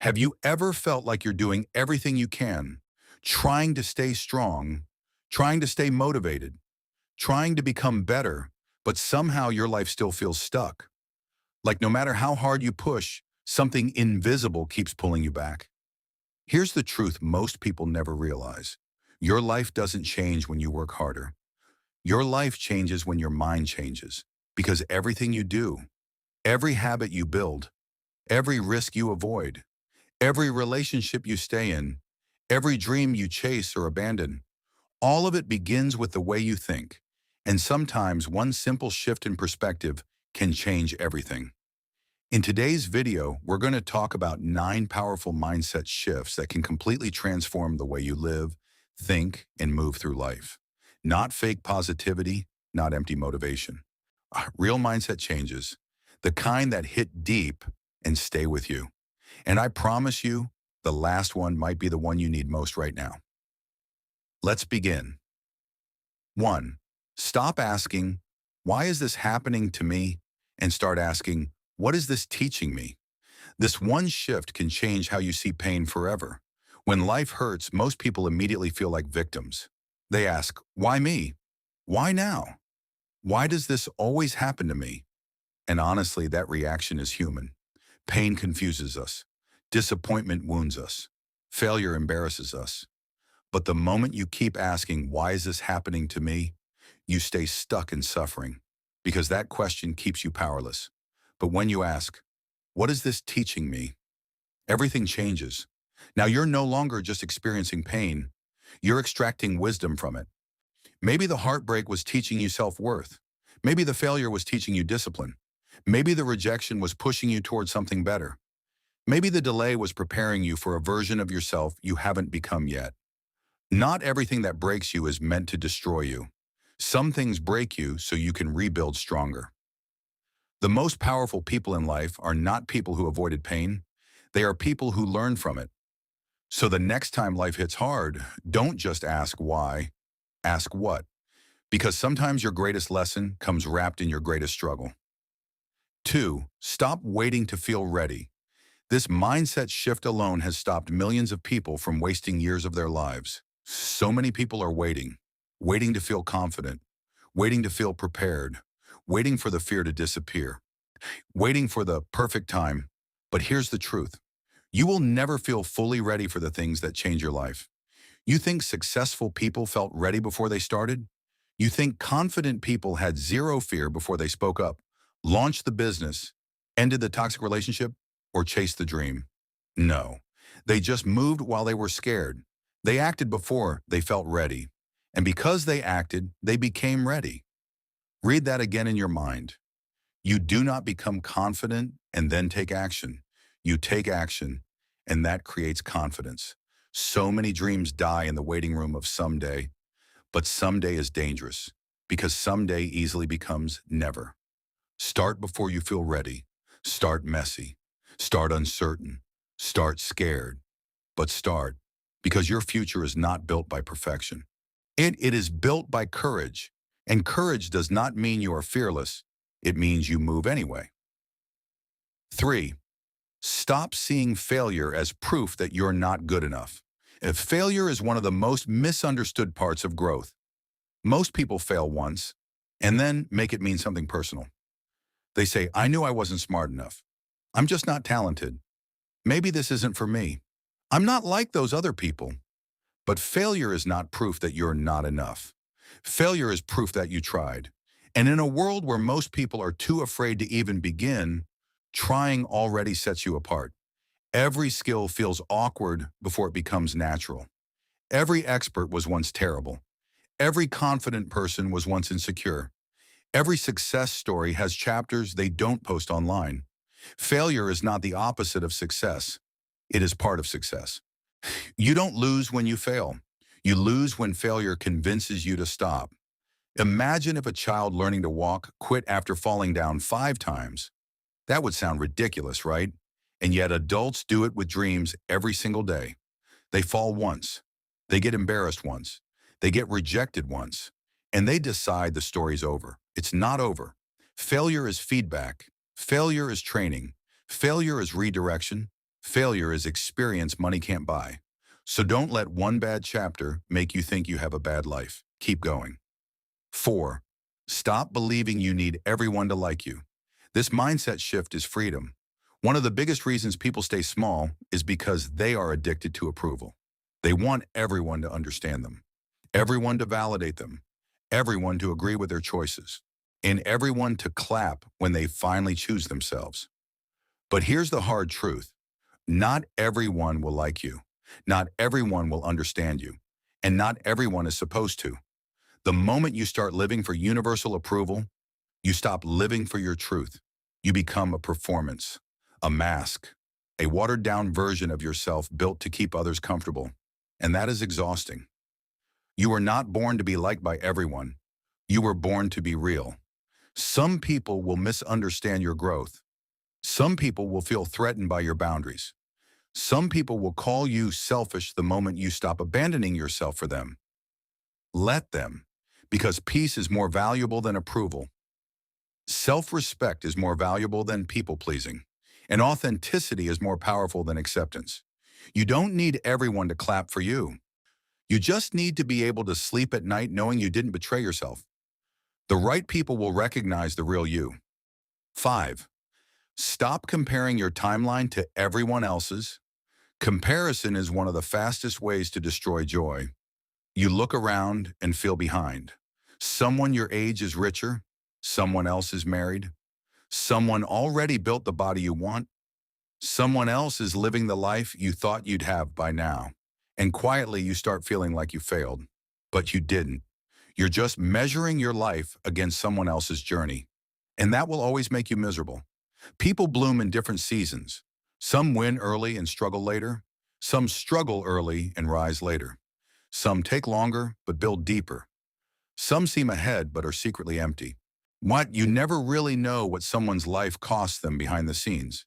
Have you ever felt like you're doing everything you can, trying to stay strong, trying to stay motivated, trying to become better, but somehow your life still feels stuck? Like no matter how hard you push, something invisible keeps pulling you back. Here's the truth most people never realize. Your life doesn't change when you work harder. Your life changes when your mind changes. Because everything you do, every habit you build, every risk you avoid, every relationship you stay in, every dream you chase or abandon, all of it begins with the way you think. And sometimes one simple shift in perspective can change everything. In today's video, we're going to talk about 9 powerful mindset shifts that can completely transform the way you live, think, and move through life. Not fake positivity, not empty motivation. Real mindset changes, the kind that hit deep and stay with you. And I promise you, the last one might be the one you need most right now. Let's begin. 1. Stop asking, why is this happening to me? And start asking, what is this teaching me? This one shift can change how you see pain forever. When life hurts, most people immediately feel like victims. They ask, why me? Why now? Why does this always happen to me? And honestly, that reaction is human. Pain confuses us. Disappointment wounds us. Failure embarrasses us. But the moment you keep asking, why is this happening to me? You stay stuck in suffering because that question keeps you powerless. But when you ask, what is this teaching me? Everything changes. Now you're no longer just experiencing pain. You're extracting wisdom from it. Maybe the heartbreak was teaching you self-worth. Maybe the failure was teaching you discipline. Maybe the rejection was pushing you towards something better. Maybe the delay was preparing you for a version of yourself you haven't become yet. Not everything that breaks you is meant to destroy you. Some things break you so you can rebuild stronger. The most powerful people in life are not people who avoided pain. They are people who learn from it. So the next time life hits hard, don't just ask why, ask what. Because sometimes your greatest lesson comes wrapped in your greatest struggle. 2. Stop waiting to feel ready. This mindset shift alone has stopped millions of people from wasting years of their lives. So many people are waiting to feel confident, waiting to feel prepared, waiting for the fear to disappear, waiting for the perfect time. But here's the truth. You will never feel fully ready for the things that change your life. You think successful people felt ready before they started? You think confident people had zero fear before they spoke up, launched the business, ended the toxic relationship, or chased the dream? No. They just moved while they were scared. They acted before they felt ready. And because they acted, they became ready. Read that again in your mind. You do not become confident and then take action. You take action, and that creates confidence. So many dreams die in the waiting room of someday, but someday is dangerous because someday easily becomes never. Start before you feel ready. Start messy. Start uncertain. Start scared. But start, because your future is not built by perfection. It is built by courage. And courage does not mean you are fearless. It means you move anyway. 3. Stop seeing failure as proof that you're not good enough. If failure is one of the most misunderstood parts of growth. Most people fail once and then make it mean something personal. They say, I knew I wasn't smart enough. I'm just not talented. Maybe this isn't for me. I'm not like those other people. But failure is not proof that you're not enough. Failure is proof that you tried. And in a world where most people are too afraid to even begin, trying already sets you apart. Every skill feels awkward before it becomes natural. Every expert was once terrible. Every confident person was once insecure. Every success story has chapters they don't post online. Failure is not the opposite of success. It is part of success. You don't lose when you fail. You lose when failure convinces you to stop. Imagine if a child learning to walk quit after falling down 5 times. That would sound ridiculous, right? And yet adults do it with dreams every single day. They fall once. They get embarrassed once. They get rejected once. And they decide the story's over. It's not over. Failure is feedback. Failure is training. Failure is redirection. Failure is experience money can't buy. So don't let one bad chapter make you think you have a bad life. Keep going. 4. Stop believing you need everyone to like you. This mindset shift is freedom. One of the biggest reasons people stay small is because they are addicted to approval. They want everyone to understand them, everyone to validate them, everyone to agree with their choices, and everyone to clap when they finally choose themselves. But here's the hard truth. Not everyone will like you. Not everyone will understand you. And not everyone is supposed to. The moment you start living for universal approval, you stop living for your truth. You become a performance, a mask, a watered-down version of yourself built to keep others comfortable. And that is exhausting. You were not born to be liked by everyone. You were born to be real. Some people will misunderstand your growth. Some people will feel threatened by your boundaries. Some people will call you selfish the moment you stop abandoning yourself for them. Let them, because peace is more valuable than approval. Self-respect is more valuable than people-pleasing, and authenticity is more powerful than acceptance. You don't need everyone to clap for you. You just need to be able to sleep at night knowing you didn't betray yourself. The right people will recognize the real you. 5. Stop comparing your timeline to everyone else's. Comparison is one of the fastest ways to destroy joy. You look around and feel behind. Someone your age is richer. Someone else is married. Someone already built the body you want. Someone else is living the life you thought you'd have by now. And quietly you start feeling like you failed. But you didn't. You're just measuring your life against someone else's journey. And that will always make you miserable. People bloom in different seasons. Some win early and struggle later. Some struggle early and rise later. Some take longer but build deeper. Some seem ahead but are secretly empty. You never really know what someone's life costs them behind the scenes.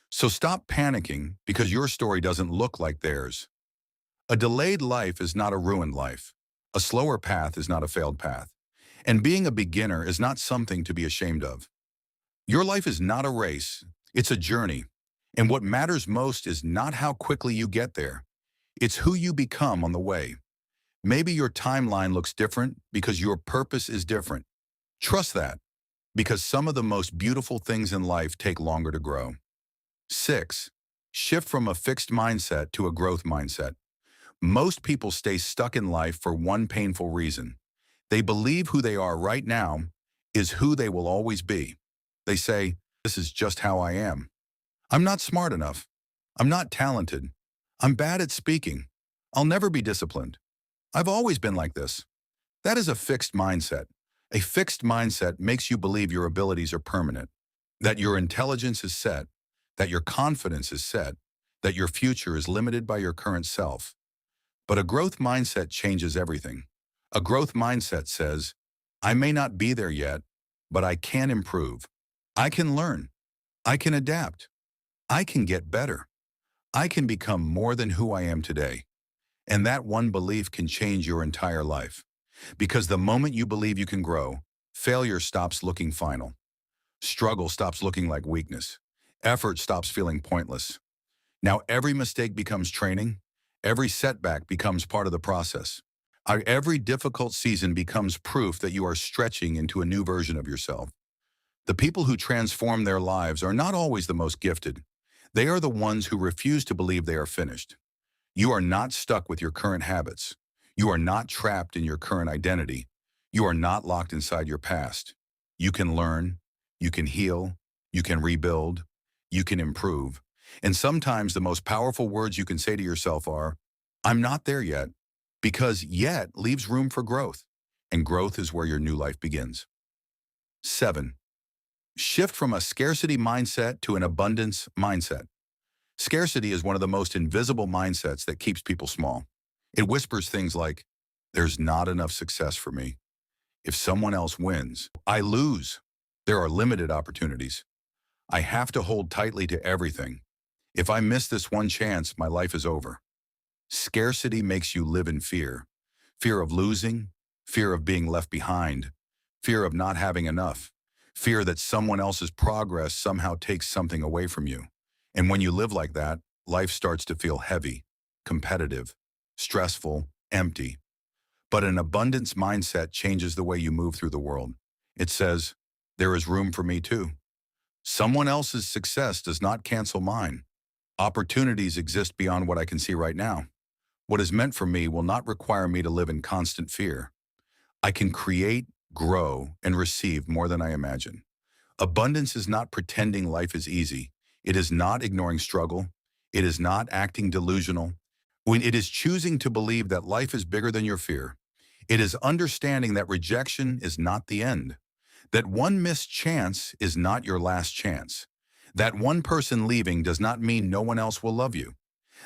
So stop panicking because your story doesn't look like theirs. A delayed life is not a ruined life. A slower path is not a failed path. And being a beginner is not something to be ashamed of. Your life is not a race, it's a journey. And what matters most is not how quickly you get there. It's who you become on the way. Maybe your timeline looks different because your purpose is different. Trust that, because some of the most beautiful things in life take longer to grow. 6. Shift from a fixed mindset to a growth mindset. Most people stay stuck in life for one painful reason. They believe who they are right now is who they will always be. They say, this is just how I am. I'm not smart enough. I'm not talented. I'm bad at speaking. I'll never be disciplined. I've always been like this. That is a fixed mindset. A fixed mindset makes you believe your abilities are permanent, that your intelligence is set, that your confidence is set, that your future is limited by your current self. But a growth mindset changes everything. A growth mindset says, I may not be there yet, but I can improve. I can learn. I can adapt. I can get better. I can become more than who I am today. And that one belief can change your entire life. Because the moment you believe you can grow, failure stops looking final. Struggle stops looking like weakness. Effort stops feeling pointless. Now every mistake becomes training. Every setback becomes part of the process. Every difficult season becomes proof that you are stretching into a new version of yourself. The people who transform their lives are not always the most gifted. They are the ones who refuse to believe they are finished. You are not stuck with your current habits. You are not trapped in your current identity. You are not locked inside your past. You can learn, you can heal, you can rebuild, you can improve. And sometimes the most powerful words you can say to yourself are, I'm not there yet, because yet leaves room for growth. And growth is where your new life begins. 7. Shift from a scarcity mindset to an abundance mindset. Scarcity is one of the most invisible mindsets that keeps people small. It whispers things like, there's not enough success for me. If someone else wins, I lose. There are limited opportunities. I have to hold tightly to everything. If I miss this one chance, my life is over. Scarcity makes you live in fear. Fear of losing, fear of being left behind, fear of not having enough, fear that someone else's progress somehow takes something away from you. And when you live like that, life starts to feel heavy, competitive, stressful, empty. But an abundance mindset changes the way you move through the world. It says, there is room for me too. Someone else's success does not cancel mine. Opportunities exist beyond what I can see right now. What is meant for me will not require me to live in constant fear. I can create, grow, and receive more than I imagine. Abundance is not pretending life is easy. It is not ignoring struggle. It is not acting delusional. When it is choosing to believe that life is bigger than your fear, it is understanding that rejection is not the end, that one missed chance is not your last chance, that one person leaving does not mean no one else will love you,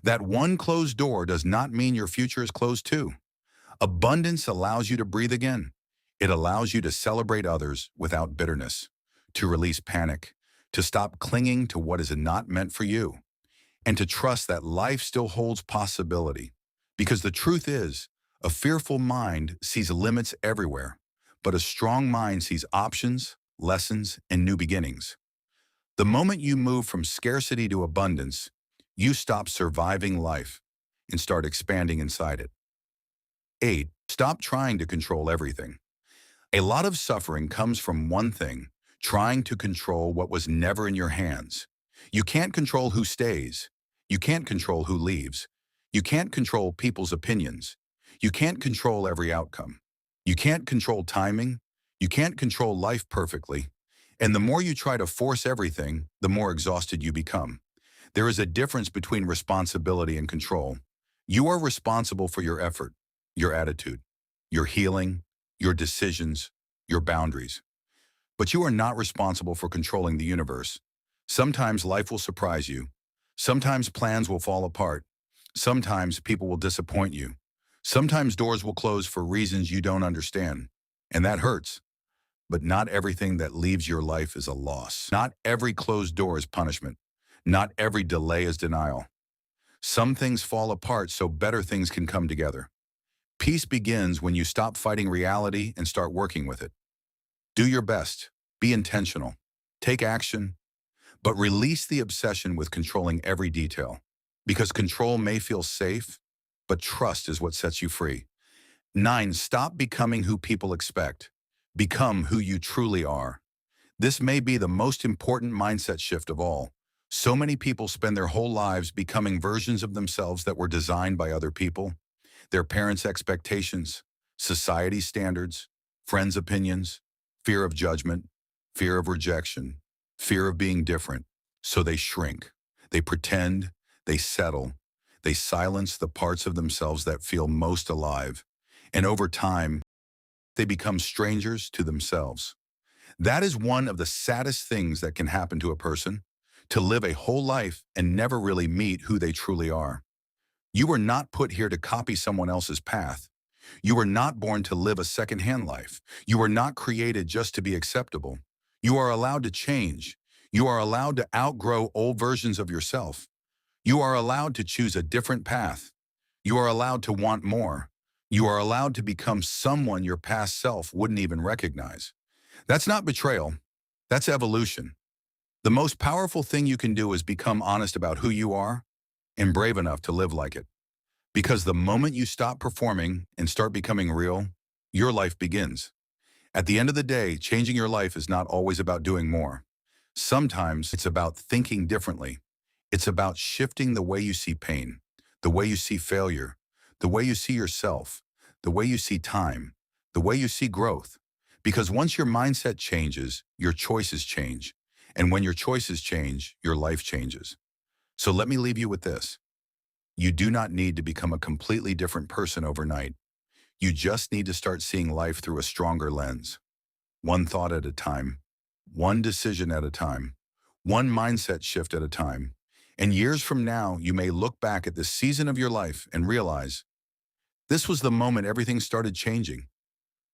that one closed door does not mean your future is closed too. Abundance allows you to breathe again. It allows you to celebrate others without bitterness, to release panic, to stop clinging to what is not meant for you, and to trust that life still holds possibility. Because the truth is, a fearful mind sees limits everywhere, but a strong mind sees options, lessons, and new beginnings. The moment you move from scarcity to abundance, you stop surviving life and start expanding inside it. 8. Stop trying to control everything. A lot of suffering comes from one thing, trying to control what was never in your hands. You can't control who stays. You can't control who leaves. You can't control people's opinions. You can't control every outcome. You can't control timing. You can't control life perfectly. And the more you try to force everything, the more exhausted you become. There is a difference between responsibility and control. You are responsible for your effort, your attitude, your healing, your decisions, your boundaries. But you are not responsible for controlling the universe. Sometimes life will surprise you. Sometimes plans will fall apart. Sometimes people will disappoint you. Sometimes doors will close for reasons you don't understand. And that hurts. But not everything that leaves your life is a loss. Not every closed door is punishment. Not every delay is denial. Some things fall apart so better things can come together. Peace begins when you stop fighting reality and start working with it. Do your best. Be intentional. Take action. But release the obsession with controlling every detail. Because control may feel safe, but trust is what sets you free. 9. Stop becoming who people expect. Become who you truly are. This may be the most important mindset shift of all. So many people spend their whole lives becoming versions of themselves that were designed by other people, their parents' expectations, society's standards, friends' opinions, fear of judgment, fear of rejection, fear of being different. So they shrink, they pretend, they settle, they silence the parts of themselves that feel most alive. And over time, they become strangers to themselves. That is one of the saddest things that can happen to a person, to live a whole life and never really meet who they truly are. You were not put here to copy someone else's path. You were not born to live a second-hand life. You were not created just to be acceptable. You are allowed to change. You are allowed to outgrow old versions of yourself. You are allowed to choose a different path. You are allowed to want more. You are allowed to become someone your past self wouldn't even recognize. That's not betrayal. That's evolution. The most powerful thing you can do is become honest about who you are and brave enough to live like it. Because the moment you stop performing and start becoming real, your life begins. At the end of the day, changing your life is not always about doing more. Sometimes it's about thinking differently. It's about shifting the way you see pain, the way you see failure, the way you see yourself, the way you see time, the way you see growth. Because once your mindset changes, your choices change. And when your choices change, your life changes. So let me leave you with this. You do not need to become a completely different person overnight. You just need to start seeing life through a stronger lens. One thought at a time, one decision at a time, one mindset shift at a time. And years from now, you may look back at this season of your life and realize, this was the moment everything started changing.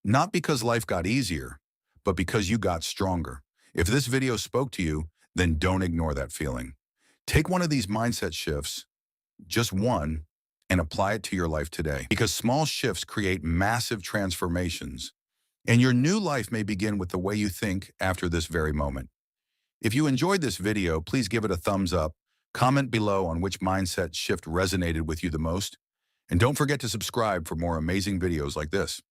Not because life got easier, but because you got stronger. If this video spoke to you, then don't ignore that feeling. Take one of these mindset shifts, just one, and apply it to your life today. Because small shifts create massive transformations. And your new life may begin with the way you think after this very moment. If you enjoyed this video, please give it a thumbs up, Comment below on which mindset shift resonated with you the most. And don't forget to subscribe for more amazing videos like this.